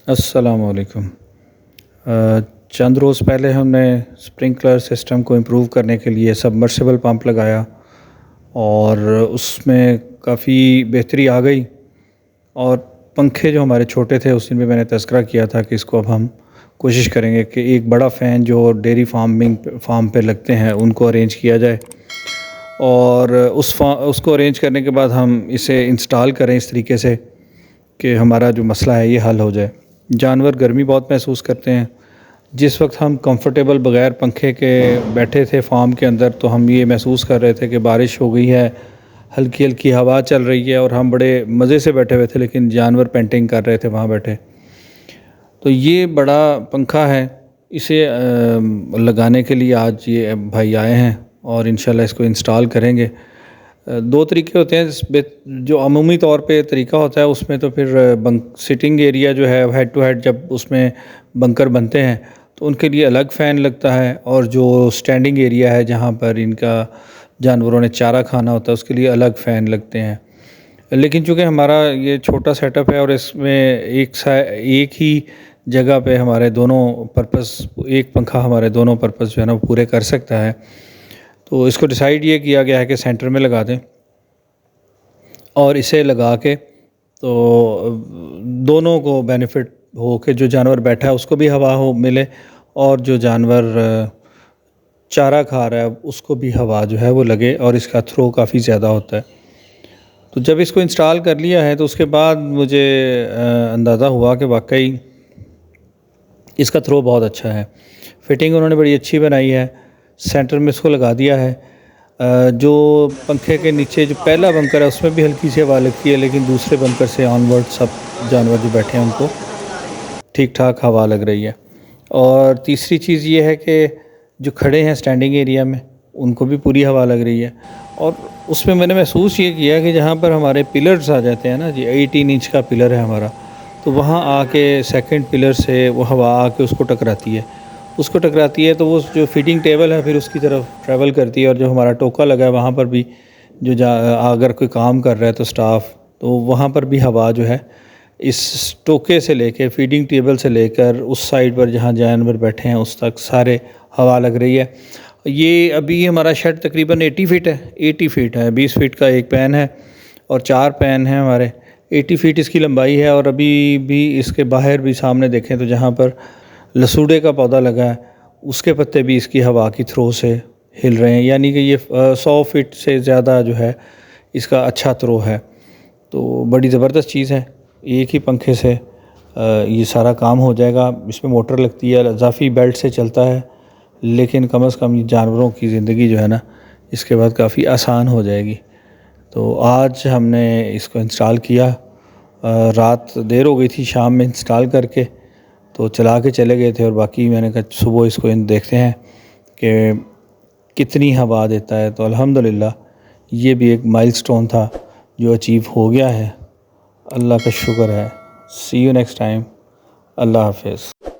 अस्सलामु अलैकुम। चंद रोज़ पहले हमने स्प्रिंकलर सिस्टम को इम्प्रूव करने के लिए सबमर्सिबल पंप लगाया और उसमें काफ़ी बेहतरी आ गई। और पंखे जो हमारे छोटे थे उस दिन भी मैंने तज़किरा किया था कि इसको अब हम कोशिश करेंगे कि एक बड़ा फ़ैन जो डेयरी फार्म पे लगते हैं उनको अरेंज किया जाए और उसको अरेंज करने के बाद हम इसे इंस्टॉल करें इस तरीके से कि हमारा जो मसला है ये हल हो जाए। जानवर गर्मी बहुत महसूस करते हैं। जिस वक्त हम कंफर्टेबल बग़ैर पंखे के बैठे थे फार्म के अंदर तो हम ये महसूस कर रहे थे कि बारिश हो गई है, हल्की हल्की हवा चल रही है और हम बड़े मज़े से बैठे हुए थे, लेकिन जानवर पेंटिंग कर रहे थे वहाँ बैठे। तो ये बड़ा पंखा है, इसे लगाने के लिए आज ये भाई आए हैं और इंशाल्लाह इसको इंस्टॉल करेंगे। दो तरीके होते हैं। जो अमूमी तौर पे तरीका होता है उसमें तो फिर सिटिंग एरिया जो है हेड टू हेड जब उसमें बंकर बनते हैं तो उनके लिए अलग फ़ैन लगता है, और जो स्टैंडिंग एरिया है जहाँ पर इनका जानवरों ने चारा खाना होता है उसके लिए अलग फ़ैन लगते हैं। लेकिन चूँकि हमारा ये छोटा सेटअप है और इसमें एक ही जगह पे हमारे दोनों पर्पस, एक पंखा हमारे दोनों पर्पस जो है ना पूरे कर सकता है, तो इसको डिसाइड ये किया गया है कि सेंटर में लगा दें और इसे लगा के तो दोनों को बेनिफिट हो कि जो जानवर बैठा है उसको भी हवा हो मिले और जो जानवर चारा खा रहा है उसको भी हवा जो है वो लगे, और इसका थ्रो काफ़ी ज़्यादा होता है। तो जब इसको इंस्टॉल कर लिया है तो उसके बाद मुझे अंदाज़ा हुआ कि वाकई इसका थ्रो बहुत अच्छा है। फिटिंग उन्होंने बड़ी अच्छी बनाई है। सेंटर में इसको लगा दिया है। जो पंखे के नीचे जो पहला बंकर है उसमें भी हल्की सी हवा लगती है, लेकिन दूसरे बंकर से ऑनवर्ड सब जानवर जो बैठे हैं उनको ठीक ठाक हवा लग रही है। और तीसरी चीज़ ये है कि जो खड़े हैं स्टैंडिंग एरिया में उनको भी पूरी हवा लग रही है। और उसमें मैंने महसूस ये किया कि जहाँ पर हमारे पिलर्स आ जाते हैं ना जी, 18 इंच का पिलर है हमारा, तो वहाँ आके सेकंड पिलर से वो हवा आके उसको टकराती है, तो वो जो फीडिंग टेबल है फिर उसकी तरफ ट्रैवल करती है। और जो हमारा टोका लगा है वहाँ पर भी जो अगर कोई काम कर रहा है तो स्टाफ, तो वहाँ पर भी हवा जो है इस टोके से लेके फीडिंग टेबल से लेकर उस साइड पर जहाँ जानवर बैठे हैं उस तक सारे हवा लग रही है। ये अभी हमारा शेड तकरीबन 80 फीट है। 20 फीट का एक पैन है और 4 पैन हैं हमारे। 80 फीट इसकी लंबाई है। और अभी भी इसके बाहर भी सामने देखें तो जहाँ पर लसूड़े का पौधा लगा है उसके पत्ते भी इसकी हवा की थ्रो से हिल रहे हैं, यानी कि ये 100 फीट से ज़्यादा जो है इसका अच्छा थ्रो है। तो बड़ी ज़बरदस्त चीज़ है। एक ही पंखे से ये सारा काम हो जाएगा। इसमें मोटर लगती है, इजाफी बेल्ट से चलता है, लेकिन कम से कम जानवरों की ज़िंदगी जो है ना इसके बाद काफ़ी आसान हो जाएगी। तो आज हमने इसको इंस्टॉल किया। रात देर हो गई थी शाम में इंस्टॉल करके, तो चला के चले गए थे और बाकी मैंने कहा सुबह इसको देखते हैं कि कितनी हवा देता है। तो अल्हम्दुलिल्लाह ये भी एक माइलस्टोन था जो अचीव हो गया है। अल्लाह का शुक्र है। सी यू नेक्स्ट टाइम। अल्लाह हाफ़िज़।